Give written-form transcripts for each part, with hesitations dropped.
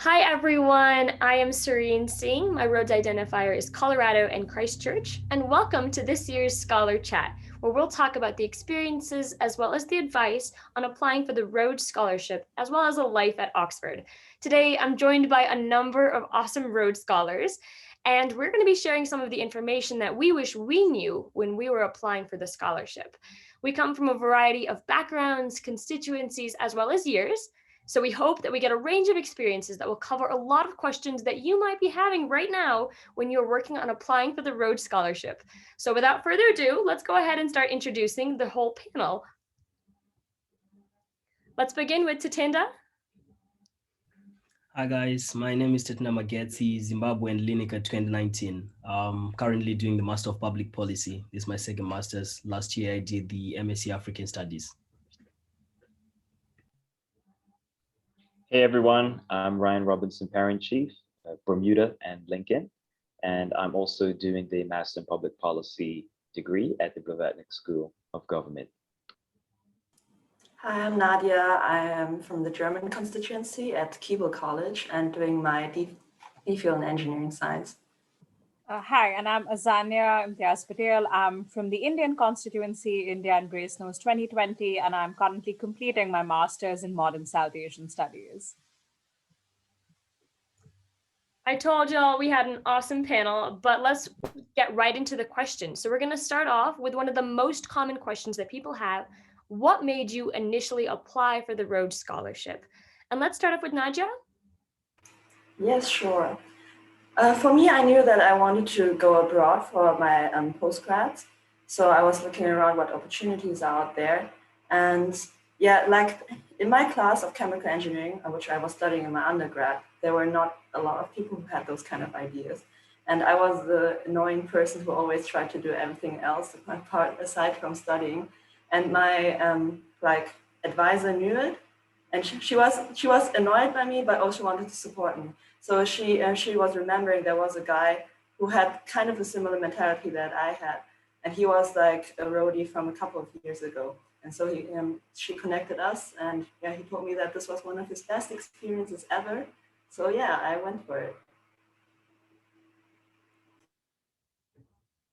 Hi everyone, I am Singh. My Rhodes identifier is Colorado and Christchurch, and welcome to this year's Scholar Chat, where we'll talk about the experiences as well as the advice on applying for the Rhodes Scholarship, as well as a life at Oxford. Today, I'm joined by a number of awesome Rhodes Scholars, and we're going to be sharing some of the information that we wish we knew when we were applying for the scholarship. We come from a variety of backgrounds, constituencies, as well as years. So we hope that we get a range of experiences that will cover a lot of questions that you might be having right now when you're working on applying for the Rhodes Scholarship. So without further ado, let's go ahead and start introducing the whole panel. Let's begin with Tatenda. Hi guys, my name is Tatenda Magetsi, Zimbabwean Linica 2019. Currently doing the Master of Public Policy. This is my second master's. Last year I did the MSc African Studies. Hey everyone, I'm Ryan Robinson, Perinchief, Bermuda and Lincoln, and I'm also doing the Master in Public Policy degree at the Blavatnik School of Government. Hi, I'm Nadja. I am from the German constituency at Keble College and doing my DPhil in engineering science. Hi, and I'm Azania Imtiaz Patel. I'm from the Indian constituency, India and Grace Knows 2020, and I'm currently completing my master's in modern South Asian studies. I told y'all we had an awesome panel, but let's get right into the questions. So we're going to start off with one of the most common questions that people have. What made you initially apply for the Rhodes Scholarship? And let's start off with Nadja. Yes, sure. For me, I knew that I wanted to go abroad for my postgrad. So I was looking around what opportunities are out there. And yeah, like in my class of chemical engineering, which I was studying in my undergrad, there were not a lot of people who had those kind of ideas. And I was the annoying person who always tried to do everything else aside from studying. And my advisor knew it. And she was annoyed by me, but also wanted to support me. So she was remembering there was a guy who had kind of a similar mentality that I had, and he was like a roadie from a couple of years ago. And so she connected us, and yeah, he told me that this was one of his best experiences ever. So yeah, I went for it.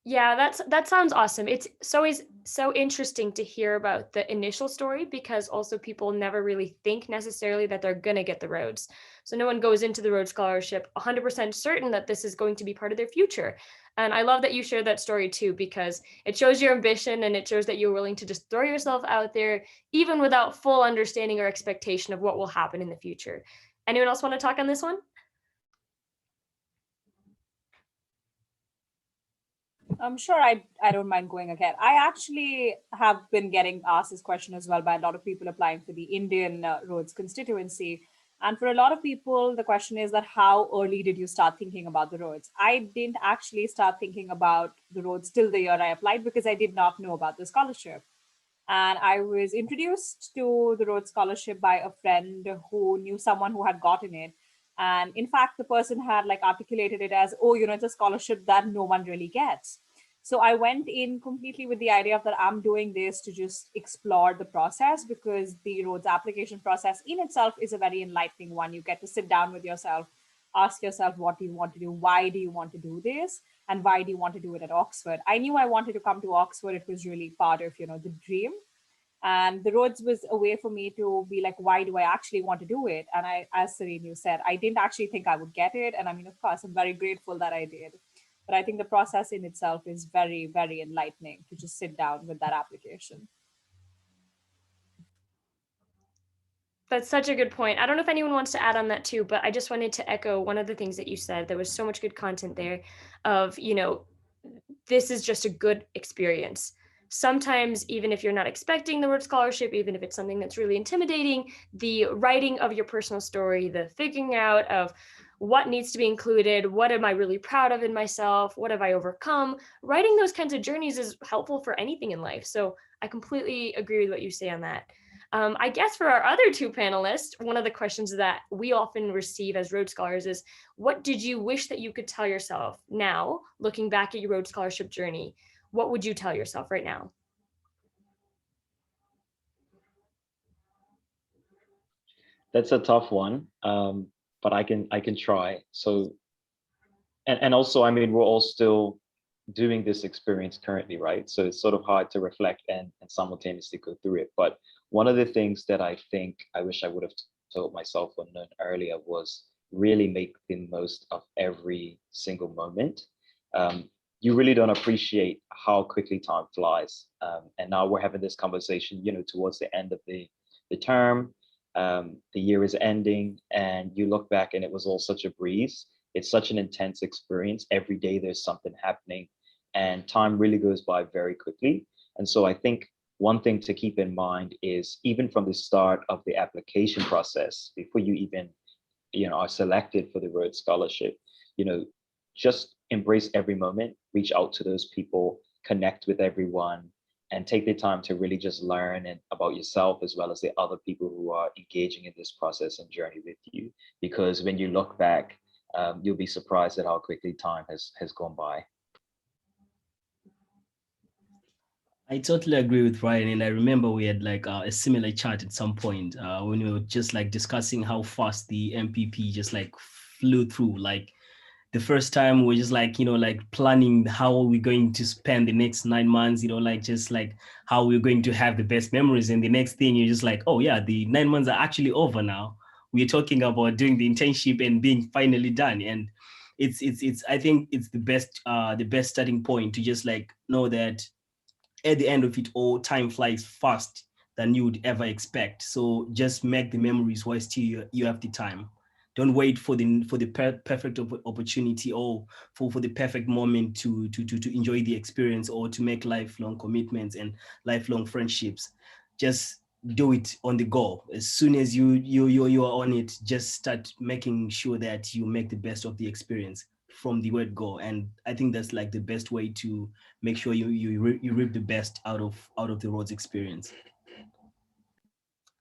Yeah, that sounds awesome. It's always so interesting to hear about the initial story, because also people never really think necessarily that they're going to get the Rhodes. So no one goes into the Rhodes Scholarship 100% certain that this is going to be part of their future. And I love that you shared that story too, because it shows your ambition and it shows that you're willing to just throw yourself out there, even without full understanding or expectation of what will happen in the future. Anyone else want to talk on this one? I'm sure I don't mind going again. I actually have been getting asked this question as well by a lot of people applying for the Indian Rhodes constituency. And for a lot of people, the question is that how early did you start thinking about the Rhodes? I didn't actually start thinking about the Rhodes till the year I applied because I did not know about the scholarship. And I was introduced to the Rhodes Scholarship by a friend who knew someone who had gotten it. And in fact, the person had like articulated it as, oh, it's a scholarship that no one really gets. So I went in completely with the idea of that I'm doing this to just explore the process, because the Rhodes application process in itself is a very enlightening one. You get to sit down with yourself, ask yourself, what do you want to do? Why do you want to do this? And why do you want to do it at Oxford? I knew I wanted to come to Oxford. It was really part of, the dream. And the Rhodes was a way for me to be like, why do I actually want to do it? And as Serene, you said, I didn't actually think I would get it. And I mean, of course, I'm very grateful that I did. But I think the process in itself is very, very enlightening to just sit down with that application. That's such a good point. I don't know if anyone wants to add on that too, but I just wanted to echo one of the things that you said. There was so much good content there of, this is just a good experience. Sometimes, even if you're not expecting the Rhodes Scholarship, even if it's something that's really intimidating, the writing of your personal story, the figuring out of what needs to be included, what am I really proud of in myself, what have I overcome, writing those kinds of journeys is helpful for anything in life. So I completely agree with what you say on that. I guess for our other two panelists, one of the questions that we often receive as Rhodes Scholars is, what did you wish that you could tell yourself now, looking back at your Rhodes Scholarship journey? What would you tell yourself right now? That's a tough one. but I can try. So, and also, I mean, we're all still doing this experience currently, right? So it's sort of hard to reflect and simultaneously go through it. But one of the things that I think I wish I would have told myself or known earlier was really make the most of every single moment. You really don't appreciate how quickly time flies. And now we're having this conversation, you know, towards the end of the term. The year is ending, and you look back and it was all such a breeze. It's such an intense experience. Every day there's something happening, and time really goes by very quickly. And so I think one thing to keep in mind is even from the start of the application process, before you even, you know, are selected for the Rhodes Scholarship, you know, just embrace every moment, reach out to those people, connect with everyone, and take the time to really just learn and about yourself as well as the other people who are engaging in this process and journey with you. Because when you look back, you'll be surprised at how quickly time has gone by. I totally agree with Ryan, and I remember we had like a similar chat at some point when we were just like discussing how fast the MPP just like flew through. Like the first time we're just like, you know, like planning how we're going to spend the next 9 months, you know, like just like how we're going to have the best memories. And the next thing you're just like, oh yeah, the 9 months are actually over now. We're talking about doing the internship and being finally done. And it's I think it's the best starting point to just like know that at the end of it all, time flies fast than you would ever expect. So just make the memories while still you have the time. Don't wait for the perfect opportunity or for the perfect moment to enjoy the experience or to make lifelong commitments and lifelong friendships. Just do it on the go. As soon as you are on it, just start making sure that you make the best of the experience from the word go. And I think that's like the best way to make sure you reap the best out of the Rhodes experience.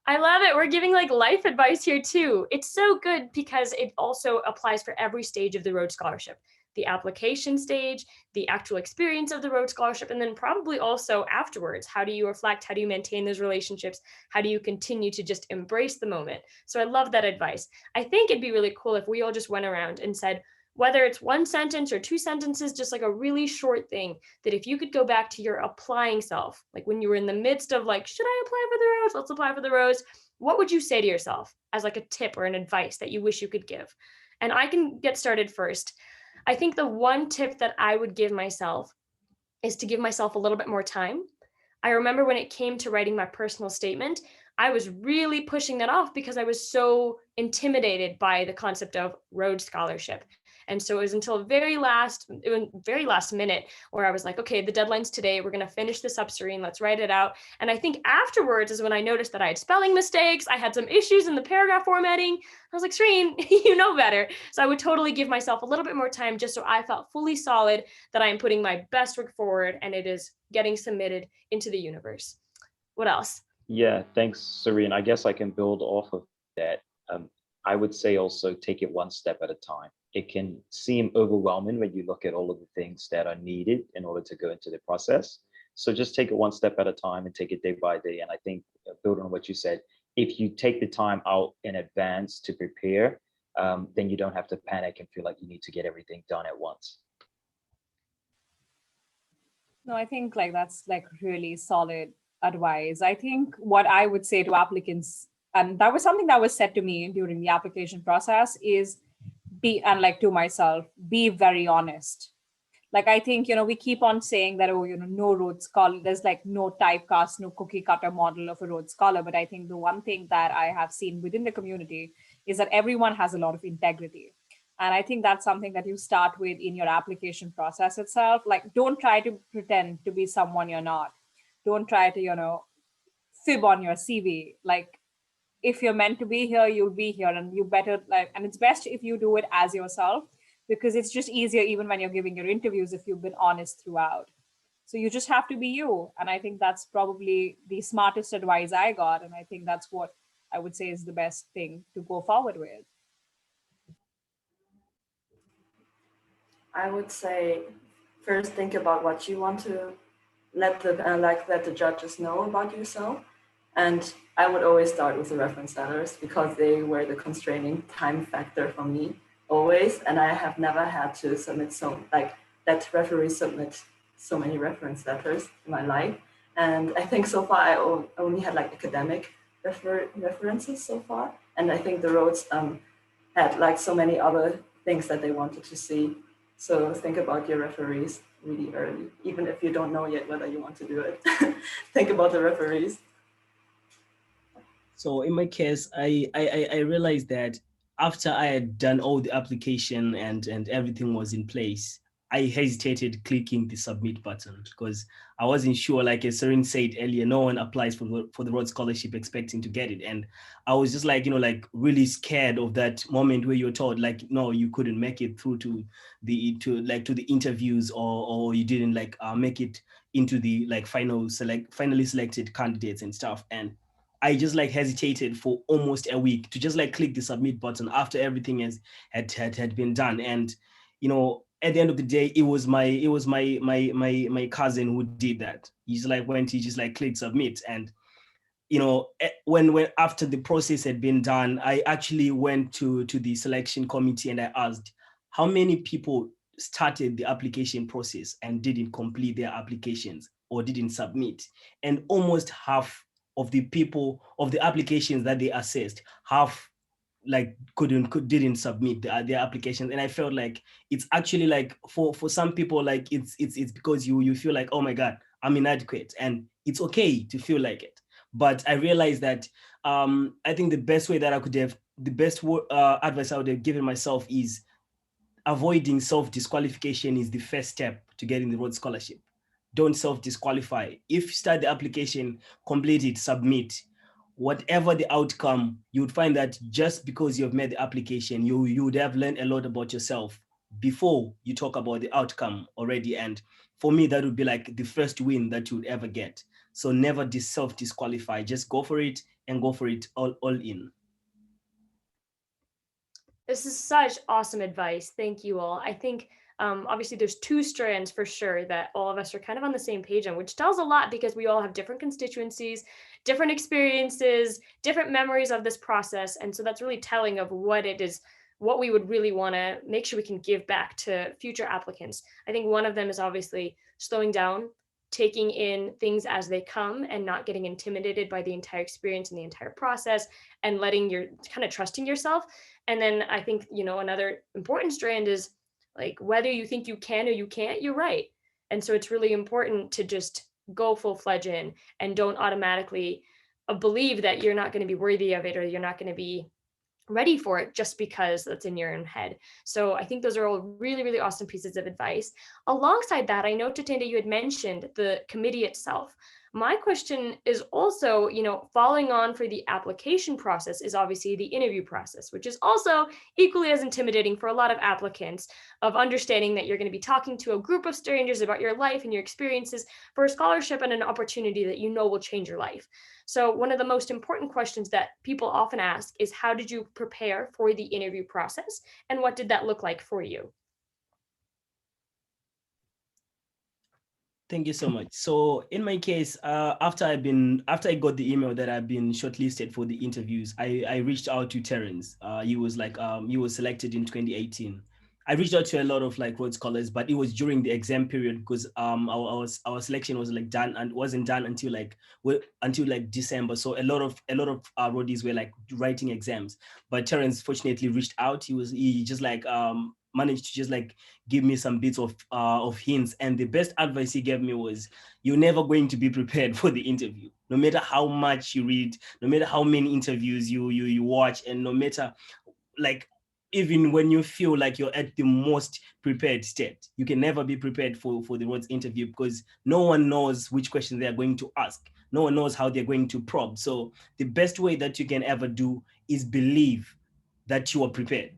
I love it. We're giving like life advice here too. It's so good because it also applies for every stage of the Rhodes Scholarship. The application stage, the actual experience of the Rhodes Scholarship, and then probably also afterwards. How do you reflect? How do you maintain those relationships? How do you continue to just embrace the moment? So I love that advice. I think it'd be really cool if we all just went around and said, whether it's one sentence or two sentences, just like a really short thing, that if you could go back to your applying self, like when you were in the midst of like, should I apply for the Rhodes? Let's apply for the Rhodes. What would you say to yourself as like a tip or an advice that you wish you could give? And I can get started first. I think the one tip that I would give myself is to give myself a little bit more time. I remember when it came to writing my personal statement, I was really pushing that off because I was so intimidated by the concept of Rhodes Scholarship. And so it was until very last minute where I was like, okay, the deadline's today. We're going to finish this up, Serene. Let's write it out. And I think afterwards is when I noticed that I had spelling mistakes. I had some issues in the paragraph formatting. I was like, Serene, you know better. So I would totally give myself a little bit more time just so I felt fully solid that I am putting my best work forward and it is getting submitted into the universe. What else? Yeah, thanks, Serene. I guess I can build off of that. I would say also take it one step at a time. It can seem overwhelming when you look at all of the things that are needed in order to go into the process. So just take it one step at a time and take it day by day. And I think, building on what you said, if you take the time out in advance to prepare, then you don't have to panic and feel like you need to get everything done at once. No, I think like that's like really solid advice. I think what I would say to applicants, and that was something that was said to me during the application process, is be, and like to myself, be very honest. Like I think, we keep on saying that, oh, no Rhodes Scholar, there's like no typecast, no cookie cutter model of a Rhodes Scholar. But I think the one thing that I have seen within the community is that everyone has a lot of integrity. And I think that's something that you start with in your application process itself. Like, don't try to pretend to be someone you're not. Don't try to, fib on your CV. Like, if you're meant to be here, you'll be here, and you better like, and it's best if you do it as yourself, because it's just easier even when you're giving your interviews if you've been honest throughout. So you just have to be you. And I think that's probably the smartest advice I got. And I think that's what I would say is the best thing to go forward with. I would say first think about what you want to let the judges know about yourself, And I would always start with the reference letters because they were the constraining time factor for me always. And I have never had to submit let referees submit so many reference letters in my life. And I think so far I only had like academic references so far. And I think the Rhodes had like so many other things that they wanted to see. So think about your referees really early, even if you don't know yet whether you want to do it. Think about the referees. So in my case, I realized that after I had done all the application and everything was in place, I hesitated clicking the submit button because I wasn't sure. Like as Serene said earlier, no one applies for the Rhodes Scholarship expecting to get it, and I was just like like really scared of that moment where you're told like no, you couldn't make it through to the interviews, or you didn't make it into the like finally selected candidates and stuff. And I just like hesitated for almost a week to just like click the submit button after everything had been done. And at the end of the day, it was my cousin who did that. He just like clicked submit. And when after the process had been done, I actually went to the selection committee and I asked how many people started the application process and didn't complete their applications or didn't submit. And almost half of the applications that they assessed, half like didn't submit their applications. And I felt like it's actually like for some people, like it's because you feel like, oh my god, I'm inadequate, and it's okay to feel like it. But I realized that I think the best advice I would have given myself is avoiding self-disqualification is the first step to getting the Rhodes Scholarship. Don't self-disqualify. If you start the application, complete it, submit. Whatever the outcome, you would find that just because you've made the application, you would have learned a lot about yourself before you talk about the outcome already. And for me, that would be like the first win that you would ever get. So never self-disqualify. Just go for it and go for it all in. This is such awesome advice. Thank you all. I think obviously there's two strands for sure that all of us are kind of on the same page on, which tells a lot because we all have different constituencies, different experiences, different memories of this process. And so that's really telling of what it is, what we would really want to make sure we can give back to future applicants. I think one of them is obviously slowing down, taking in things as they come and not getting intimidated by the entire experience and the entire process, and letting your kind of trusting yourself. And then I think, another important strand is like whether you think you can or you can't, you're right. And so it's really important to just go full-fledged in and don't automatically believe that you're not going to be worthy of it or you're not going to be ready for it just because that's in your own head. So I think those are all really, really awesome pieces of advice. Alongside that, I know, Tatenda, you had mentioned the committee itself. My question is also, following on for the application process is obviously the interview process, which is also equally as intimidating for a lot of applicants, of understanding that you're going to be talking to a group of strangers about your life and your experiences for a scholarship and an opportunity that will change your life. So one of the most important questions that people often ask is, how did you prepare for the interview process? And what did that look like for you? Thank you so much. So in my case, after I got the email that I've been shortlisted for the interviews, I reached out to Terence. He was selected in 2018. I reached out to a lot of like Rhodes scholars, but it was during the exam period because our selection was like done and wasn't done until December. So a lot of roadies were like writing exams. But Terence fortunately reached out. He just like managed to just like give me some bits of hints. And the best advice he gave me was, you're never going to be prepared for the interview. No matter how much you read, no matter how many interviews you watch, and no matter like, even when you feel like you're at the most prepared state, you can never be prepared for the Rhodes interview because no one knows which questions they are going to ask. No one knows how they're going to probe. So the best way that you can ever do is believe that you are prepared.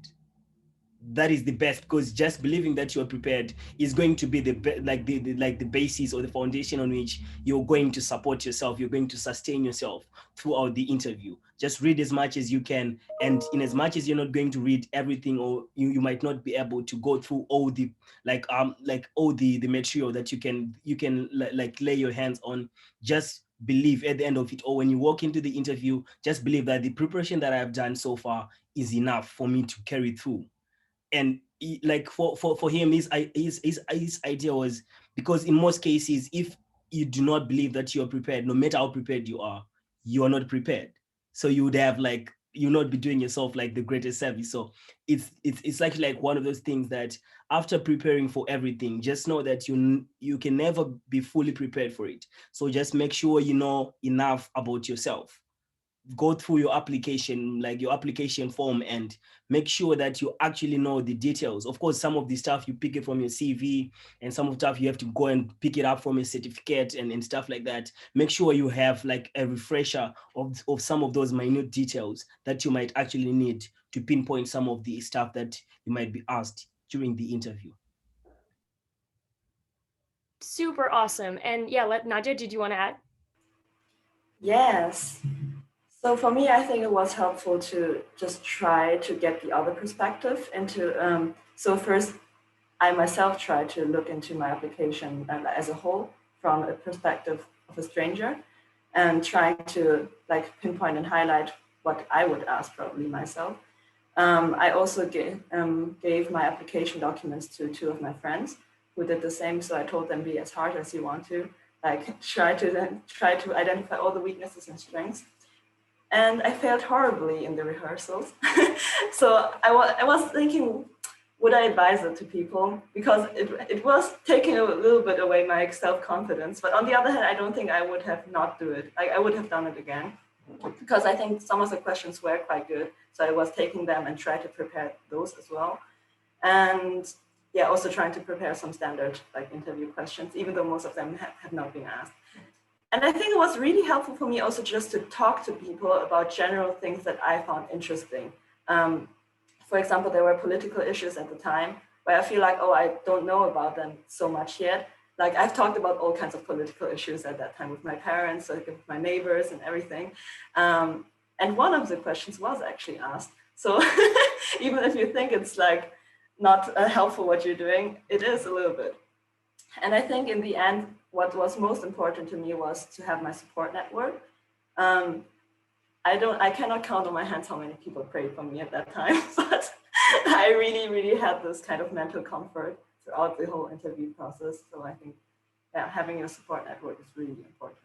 That is the best, because just believing that you are prepared is going to be the basis or the foundation on which you're going to support yourself. You're going to sustain yourself throughout the interview. Just read as much as you can, and in as much as you're not going to read everything, or you might not be able to go through all the all the material that you can lay your hands on, just believe at the end of it, or when you walk into the interview, just believe that the preparation that I've done so far is enough for me to carry through. And like for him, his idea was, because in most cases, if you do not believe that you're prepared, no matter how prepared you are not prepared. So you would have like, you not be doing yourself like the greatest service. So it's actually like one of those things that after preparing for everything, just know that you can never be fully prepared for it. So just make sure you know enough about yourself. Go through your application, like your application form, and make sure that you actually know the details. Of course, some of the stuff you pick it from your CV, and some of the stuff you have to go and pick it up from a certificate and stuff like that. Make sure you have like a refresher of some of those minute details that you might actually need to pinpoint some of the stuff that you might be asked during the interview. Super awesome. And yeah, Nadja, did you want to add? Yes. So for me, I think it was helpful to just try to get the other perspective into. So first, I myself tried to look into my application as a whole from a perspective of a stranger, and trying to like pinpoint and highlight what I would ask probably myself. I also gave my application documents to two of my friends who did the same. So I told them, be as hard as you want to, like try to identify all the weaknesses and strengths. And I failed horribly in the rehearsals. So I was thinking, would I advise it to people? Because it was taking a little bit away my self-confidence. But on the other hand, I don't think I would have not do it. I would have done it again, because I think some of the questions were quite good. So I was taking them and try to prepare those as well. And yeah, also trying to prepare some standard like interview questions, even though most of them have not been asked. And I think it was really helpful for me also just to talk to people about general things that I found interesting. For example, there were political issues at the time where I feel like, oh, I don't know about them so much yet. Like I've talked about all kinds of political issues at that time with my parents, like with my neighbors and everything. And one of the questions was actually asked. So even if you think it's like not helpful what you're doing, it is a little bit. And I think in the end, what was most important to me was to have my support network. I cannot count on my hands how many people prayed for me at that time, but I really, really had this kind of mental comfort throughout the whole interview process. So I think, yeah, having a support network is really important.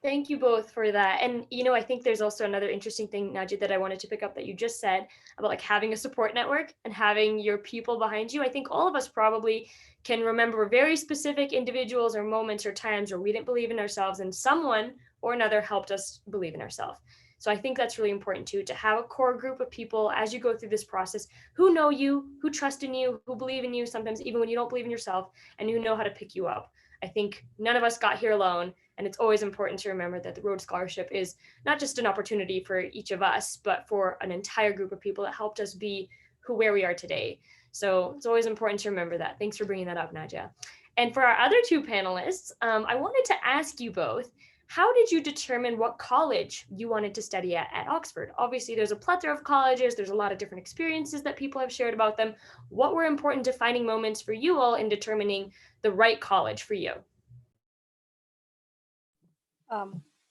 Thank you both for that. And, I think there's also another interesting thing, Nadja, that I wanted to pick up that you just said about like having a support network and having your people behind you. I think all of us probably can remember very specific individuals or moments or times where we didn't believe in ourselves and someone or another helped us believe in ourselves. So I think that's really important too, to have a core group of people as you go through this process who know you, who trust in you, who believe in you, sometimes even when you don't believe in yourself, and who know how to pick you up. I think none of us got here alone. And it's always important to remember that the Rhodes Scholarship is not just an opportunity for each of us, but for an entire group of people that helped us be where we are today. So it's always important to remember that. Thanks for bringing that up, Nadja. And for our other two panelists, I wanted to ask you both, how did you determine what college you wanted to study at Oxford? Obviously, there's a plethora of colleges. There's a lot of different experiences that people have shared about them. What were important defining moments for you all in determining the right college for you?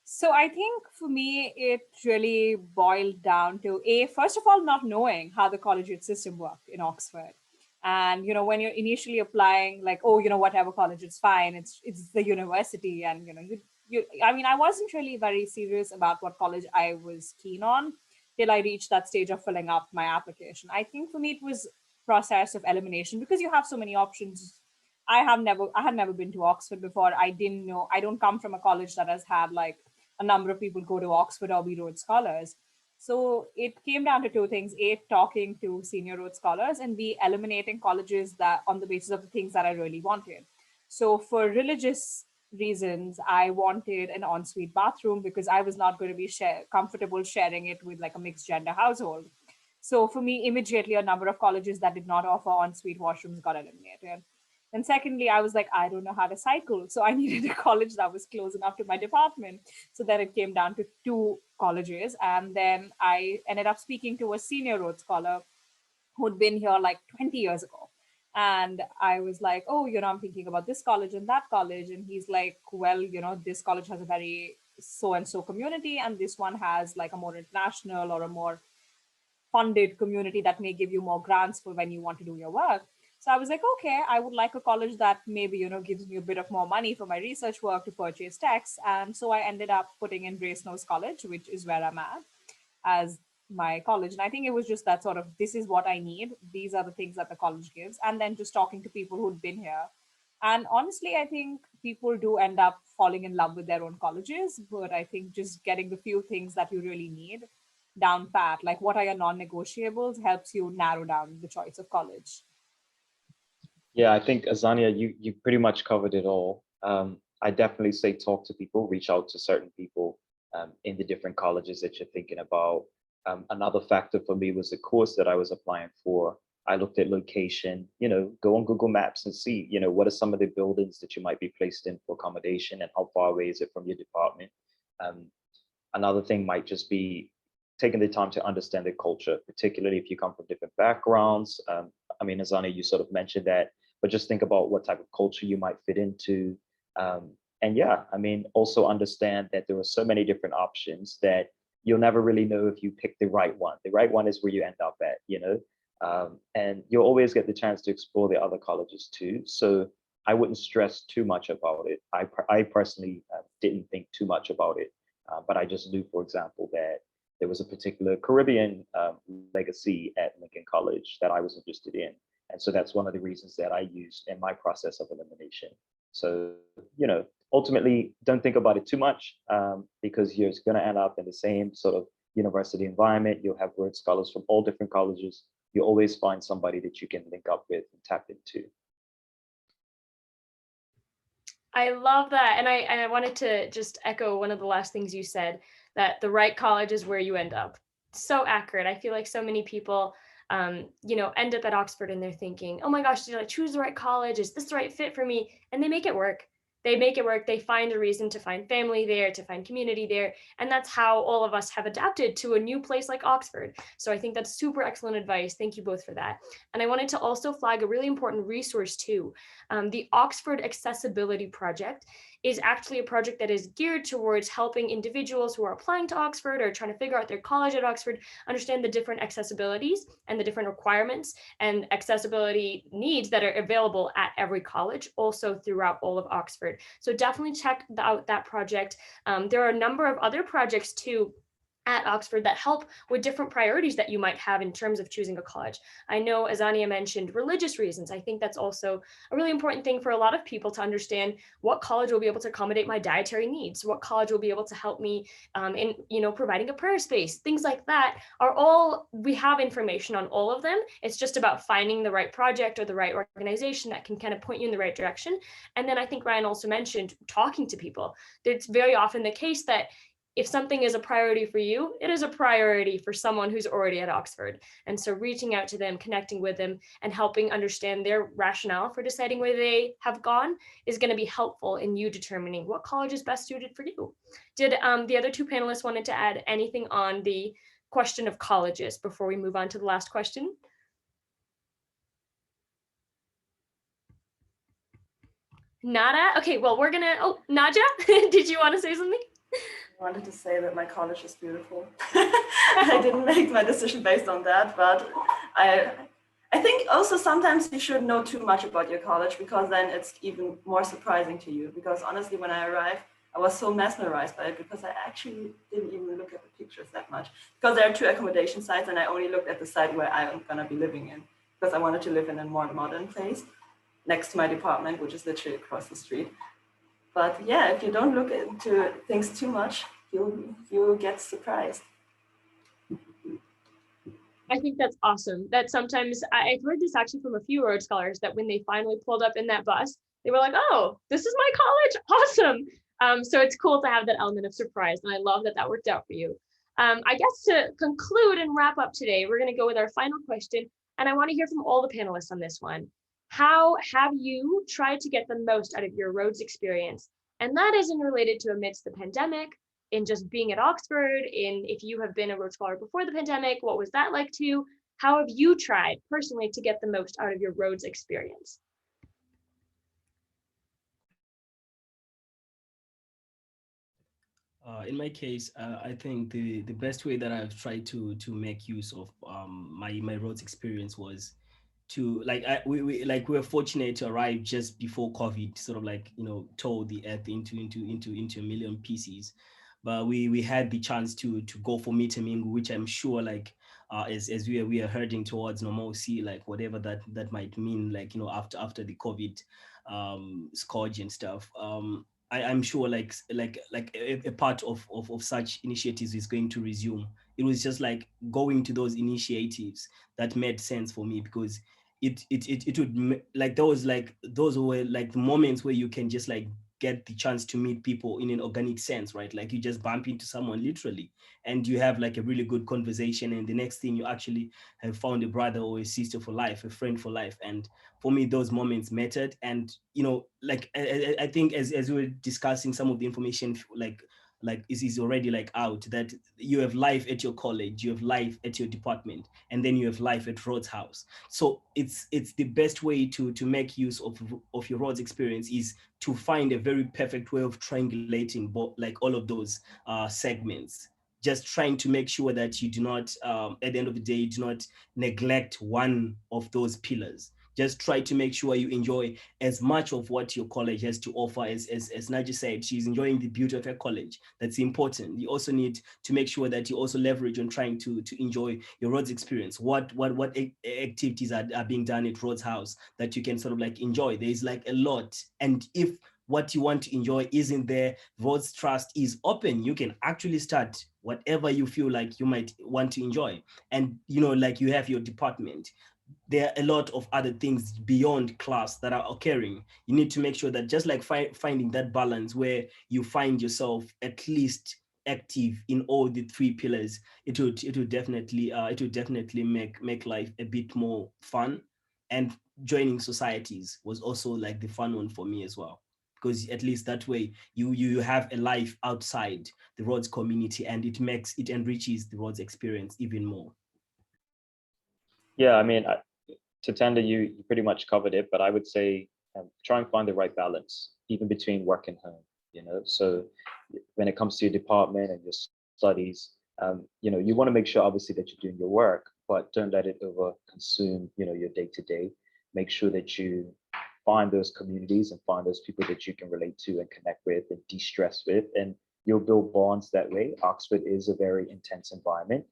So I think for me, it really boiled down to first of all, not knowing how the collegiate system worked in Oxford. And, when you're initially applying, like, oh, whatever college is fine. It's the university. And, I wasn't really very serious about what college I was keen on till I reached that stage of filling up my application. I think for me, it was process of elimination because you have so many options. I had never been to Oxford before. I didn't know. I don't come from a college that has had like a number of people go to Oxford or be Rhodes Scholars. So it came down to two things: A, talking to senior Rhodes Scholars, and B, eliminating colleges that on the basis of the things that I really wanted. So for religious reasons, I wanted an ensuite bathroom because I was not going to be comfortable sharing it with like a mixed gender household. So for me, immediately a number of colleges that did not offer ensuite washrooms got eliminated. And secondly, I was like, I don't know how to cycle. So I needed a college that was close enough to my department. So then it came down to two colleges. And then I ended up speaking to a senior Rhodes Scholar who'd been here like 20 years ago. And I was like, oh, I'm thinking about this college and that college. And he's like, well, this college has a very so and so community, and this one has like a more international or a more funded community that may give you more grants for when you want to do your work. So I was like, okay, I would like a college that maybe, gives me a bit of more money for my research work to purchase texts. And so I ended up putting in Brasenose College, which is where I'm at, as my college. And I think it was just that sort of, this is what I need. These are the things that the college gives. And then just talking to people who'd been here. And honestly, I think people do end up falling in love with their own colleges. But I think just getting the few things that you really need down pat, like what are your non-negotiables, helps you narrow down the choice of college. Yeah, I think Azania, you pretty much covered it all. I definitely say talk to people, reach out to certain people in the different colleges that you're thinking about. Another factor for me was the course that I was applying for. I looked at location, go on Google Maps and see, what are some of the buildings that you might be placed in for accommodation and how far away is it from your department. Another thing might just be taking the time to understand the culture, particularly if you come from different backgrounds. I mean, Azania, you sort of mentioned that, but just think about what type of culture you might fit into. And yeah, I mean, also understand that there are so many different options that you'll never really know if you pick the right one. The right one is where you end up at, and you'll always get the chance to explore the other colleges too. So I wouldn't stress too much about it. I personally didn't think too much about it, but I just knew, for example, that there was a particular Caribbean legacy at Lincoln College that I was interested in. And so that's one of the reasons that I used in my process of elimination. So, ultimately, don't think about it too much because you're going to end up in the same sort of university environment. You'll have Rhodes scholars from all different colleges. You'll always find somebody that you can link up with and tap into. I love that. And I wanted to just echo one of the last things you said, that the right college is where you end up. So accurate. I feel like so many people, end up at Oxford and they're thinking, oh my gosh, did I choose the right college? Is this the right fit for me? And they make it work. They make it work. They find a reason to find family there, to find community there. And that's how all of us have adapted to a new place like Oxford. So I think that's super excellent advice. Thank you both for that. And I wanted to also flag a really important resource too. The Oxford Accessibility Project is actually a project that is geared towards helping individuals who are applying to Oxford or trying to figure out their college at Oxford understand the different accessibilities and the different requirements and accessibility needs that are available at every college, also throughout all of Oxford. So definitely check out that project. There are a number of other projects too at Oxford that help with different priorities that you might have in terms of choosing a college. I know Azania mentioned religious reasons. I think that's also a really important thing for a lot of people to understand what college will be able to accommodate my dietary needs, what college will be able to help me in providing a prayer space. Things like that are all, we have information on all of them. It's just about finding the right project or the right organization that can kind of point you in the right direction. And then I think Ryan also mentioned talking to people. It's very often the case that if something is a priority for you, it is a priority for someone who's already at Oxford. And so reaching out to them, connecting with them, and helping understand their rationale for deciding where they have gone is going to be helpful in you determining what college is best suited for you. Did the other two panelists wanted to add anything on the question of colleges before we move on to the last question? Nada? Okay, well, we're gonna, Nadja, did you want to say something? I wanted to say that my college is beautiful. I didn't make my decision based on that, but I think also sometimes you should know too much about your college because then it's even more surprising to you. Because honestly, when I arrived, I was so mesmerized by it because I actually didn't even look at the pictures that much. Because there are 2 accommodation sites and I only looked at the site where I'm gonna be living in because I wanted to live in a more modern place next to my department, which is literally across the street. But yeah, if you don't look into things too much, you'll get surprised. I think that's awesome. That sometimes I've heard this actually from a few Rhodes scholars that when they finally pulled up in that bus, they were like, "Oh, this is my college! Awesome!" So it's cool to have that element of surprise, and I love that that worked out for you. I guess to conclude and wrap up today, we're going to go with our final question, and I want to hear from all the panelists on this one. How have you tried to get the most out of your Rhodes experience? And that isn't related to amidst the pandemic, in just being at Oxford, in if you have been a Rhodes Scholar before the pandemic, what was that like to you? How have you tried personally to get the most out of your Rhodes experience? In my case, I think the best way that I've tried to make use of my Rhodes experience was to like we were fortunate to arrive just before COVID sort of like tore the earth into a million pieces, but we had the chance to go for meet and mingle, which I'm sure like as we are heading towards normalcy, like whatever that might mean, like after the COVID scourge and stuff. I'm sure like a part of such initiatives is going to resume. It was just like going to those initiatives that made sense for me, because it would like those were like the moments where you can just like get the chance to meet people in an organic sense, right? Like you just bump into someone literally and you have like a really good conversation, and the next thing you actually have found a brother or a sister for life, a friend for life. And for me, those moments mattered. And like I think as we were discussing, some of the information like is already like out, that you have life at your college, you have life at your department, and then you have life at Rhodes House. So it's the best way to make use of your Rhodes experience is to find a very perfect way of triangulating like all of those segments, just trying to make sure that you do not at the end of the day, you do not neglect one of those pillars. Just try to make sure you enjoy as much of what your college has to offer. As Nadja said, she's enjoying the beauty of her college. That's important. You also need to make sure that you also leverage on trying to enjoy your Rhodes experience. What activities are being done at Rhodes House that you can sort of like enjoy? There's like a lot. And if what you want to enjoy isn't there, Rhodes Trust is open. You can actually start whatever you feel like you might want to enjoy. And like you have your department, there are a lot of other things beyond class that are occurring. You need to make sure that just like finding that balance where you find yourself at least active in all the three pillars, it would definitely make life a bit more fun. And joining societies was also like the fun one for me as well, because at least that way you have a life outside the Rhodes community, and it enriches the Rhodes experience even more. Yeah, I mean, Tatenda, you pretty much covered it, but I would say try and find the right balance, even between work and home. So when it comes to your department and your studies, you want to make sure obviously that you're doing your work, but don't let it over consume, your day to day. Make sure that you find those communities and find those people that you can relate to and connect with and de-stress with, and you'll build bonds that way. Oxford is a very intense environment.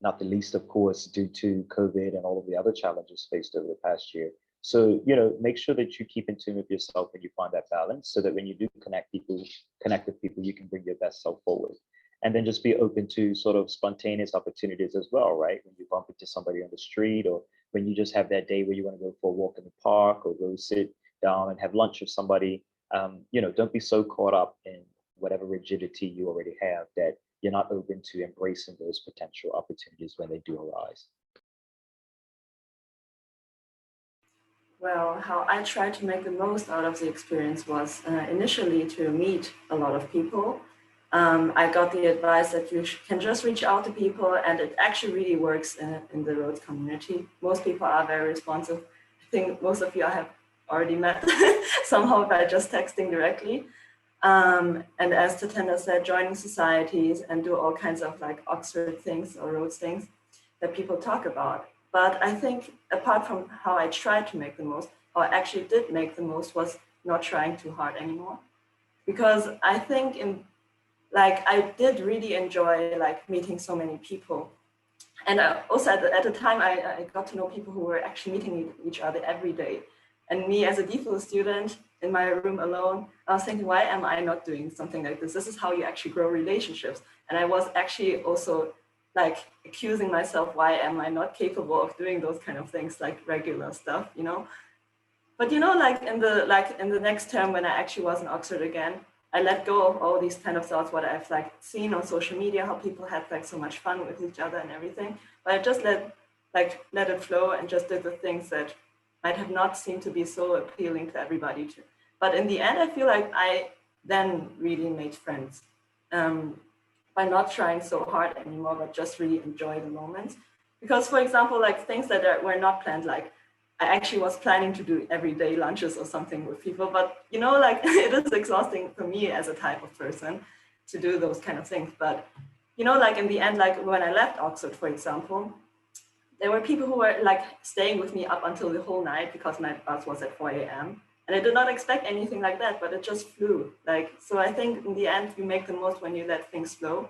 Not the least, of course, due to COVID and all of the other challenges faced over the past year. So, make sure that you keep in tune with yourself and you find that balance, so that when you do connect with people, you can bring your best self forward. And then just be open to sort of spontaneous opportunities as well, right? When you bump into somebody on the street, or when you just have that day where you want to go for a walk in the park or go sit down and have lunch with somebody, don't be so caught up in whatever rigidity you already have that you're not open to embracing those potential opportunities when they do arise. Well, how I tried to make the most out of the experience was initially to meet a lot of people. I got the advice that you can just reach out to people, and it actually really works in the Rhodes community. Most people are very responsive. I think most of you I have already met somehow by just texting directly. And as Tatenda said, joining societies and do all kinds of like Oxford things or Rhodes things that people talk about. But I think apart from how I tried to make the most, or actually did make the most, was not trying too hard anymore. Because I think I did really enjoy like meeting so many people. And also at the time, I got to know people who were actually meeting each other every day. And me as a DPhil student in my room alone, I was thinking, why am I not doing something like this? This is how you actually grow relationships. And I was actually also like accusing myself, why am I not capable of doing those kind of things, like regular stuff, But like in the next term when I actually was in Oxford again, I let go of all these kind of thoughts, what I've like seen on social media, how people had like so much fun with each other and everything. But I just let it flow and just did the things that might have not seemed to be so appealing to everybody. But in the end, I feel like I then really made friends by not trying so hard anymore, but just really enjoy the moments. Because, for example, like things that were not planned, like I actually was planning to do everyday lunches or something with people, but you know, like it is exhausting for me as a type of person to do those kind of things. But you know, like in the end, like when I left Oxford, for example, there were people who were like staying with me up until the whole night because my bus was at 4 a.m. And I did not expect anything like that, but it just flew. Like, so I think in the end, you make the most when you let things flow.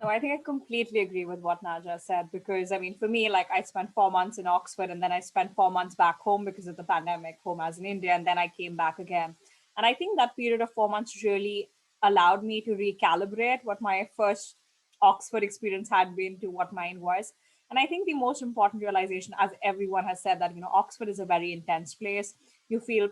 No, I think I completely agree with what Nadja said, because I mean, for me, like I spent 4 months in Oxford and then I spent 4 months back home because of the pandemic, home as in India, and then I came back again. And I think that period of 4 months really allowed me to recalibrate what my first Oxford experience had been to what mine was. And I think the most important realization, as everyone has said, that, you know, Oxford is a very intense place. You feel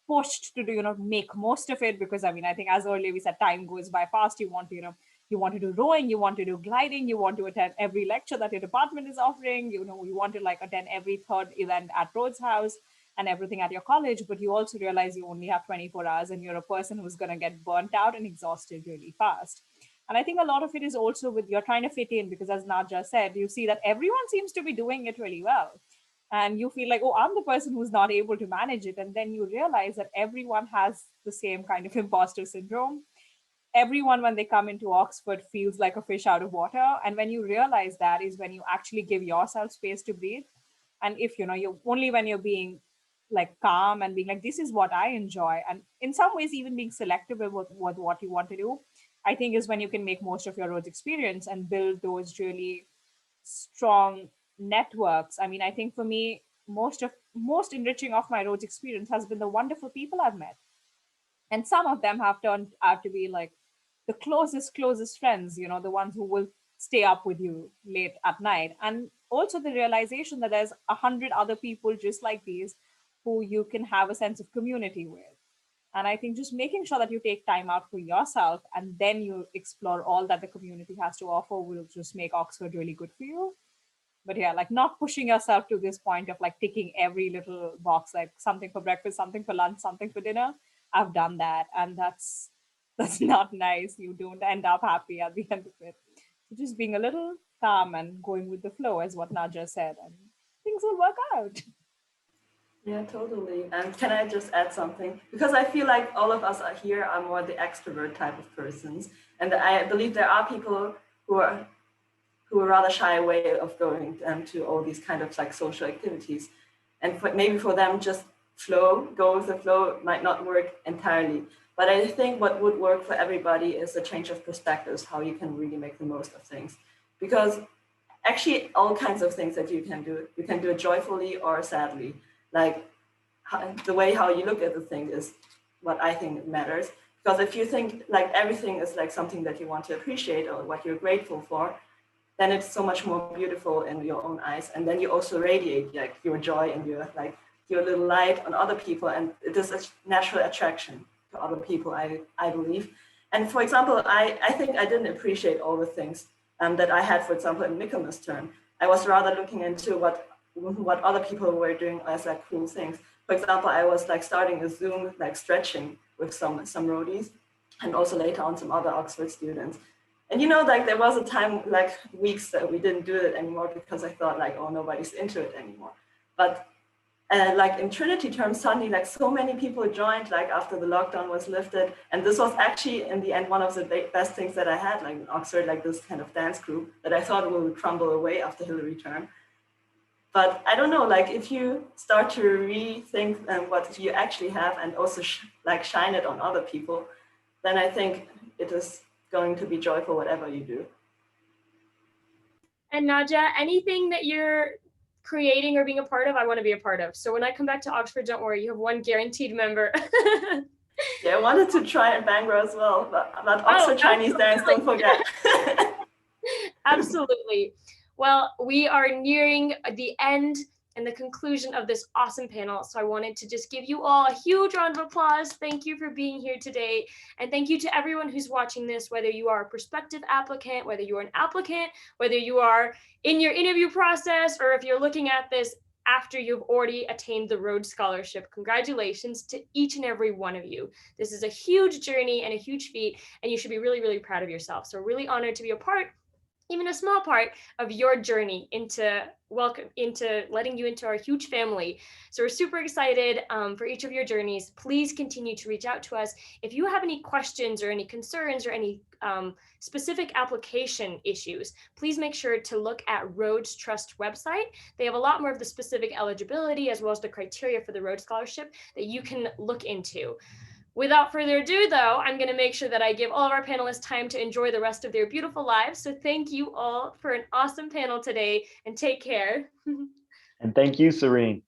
pushed to do, you know, make most of it, because I mean, I think as earlier we said, time goes by fast. You want to, you know, you want to do rowing, you want to do gliding, you want to attend every lecture that your department is offering, you know, you want to like attend every third event at Rhodes House and everything at your college, but you also realize you only have 24 hours and you're a person who's going to get burnt out and exhausted really fast. And I think a lot of it is also with you're trying to fit in, because as Nadja said, you see that everyone seems to be doing it really well, and you feel like, oh, I'm the person who's not able to manage it. And then you realize that everyone has the same kind of imposter syndrome. Everyone, when they come into Oxford, feels like a fish out of water. And when you realize that is when you actually give yourself space to breathe. And if, you know, you only when you're being like calm and being like, this is what I enjoy, and in some ways even being selective with what you want to do, I think is when you can make most of your roads experience and build those really strong networks. I mean, I think for me, most enriching of my roads experience has been the wonderful people I've met. And some of them have turned out to be like the closest friends, you know, the ones who will stay up with you late at night. And also the realization that there's 100 other people just like these who you can have a sense of community with. And I think just making sure that you take time out for yourself and then you explore all that the community has to offer will just make Oxford really good for you. But yeah, like not pushing yourself to this point of like ticking every little box, like something for breakfast, something for lunch, something for dinner. I've done that, and that's not nice. You don't end up happy at the end of it. So just being a little calm and going with the flow, is what Nadja said, and things will work out. Yeah, totally. And can I just add something? Because I feel like all of us are here are more the extrovert type of persons. And I believe there are people who are rather shy away of going to all these kind of like social activities. And maybe for them, just go with the flow might not work entirely. But I think what would work for everybody is a change of perspectives, how you can really make the most of things. Because actually all kinds of things that you can do it joyfully or sadly. Like the way how you look at the thing is what I think matters. Because if you think like everything is like something that you want to appreciate or what you're grateful for, then it's so much more beautiful in your own eyes. And then you also radiate like your joy and your little light on other people. And it is a natural attraction to other people, I believe. And for example, I think I didn't appreciate all the things that I had, for example, in Michaelmas term. I was rather looking into what other people were doing as like cool things. For example, I was like starting a Zoom like stretching with some roadies, and also later on some other Oxford students. And you know, like there was a time, like weeks that we didn't do it anymore because I thought like, oh, nobody's into it anymore. But like in Trinity term, suddenly like so many people joined like after the lockdown was lifted. And this was actually in the end one of the best things that I had, like in Oxford, like this kind of dance group that I thought would crumble away after Hillary term. But I don't know, like if you start to rethink what you actually have and also like shine it on other people, then I think it is going to be joyful whatever you do. And Nadja, anything that you're creating or being a part of, I want to be a part of. So when I come back to Oxford, don't worry, you have one guaranteed member. Yeah, I wanted to try Bangor as well, but Oxford Chinese dance, don't forget. Absolutely. Well, we are nearing the end and the conclusion of this awesome panel. So I wanted to just give you all a huge round of applause. Thank you for being here today. And thank you to everyone who's watching this, whether you are a prospective applicant, whether you are an applicant, whether you are in your interview process, or if you're looking at this after you've already attained the Rhodes Scholarship. Congratulations to each and every one of you. This is a huge journey and a huge feat, and you should be really, really proud of yourself. So really honored to be a part even a small part of your journey into letting you into our huge family. So we're super excited for each of your journeys. Please continue to reach out to us. If you have any questions or any concerns or any specific application issues, please make sure to look at Rhodes Trust website. They have a lot more of the specific eligibility as well as the criteria for the Rhodes Scholarship that you can look into. Without further ado, though, I'm going to make sure that I give all of our panelists time to enjoy the rest of their beautiful lives. So thank you all for an awesome panel today, and take care. And thank you, Serene.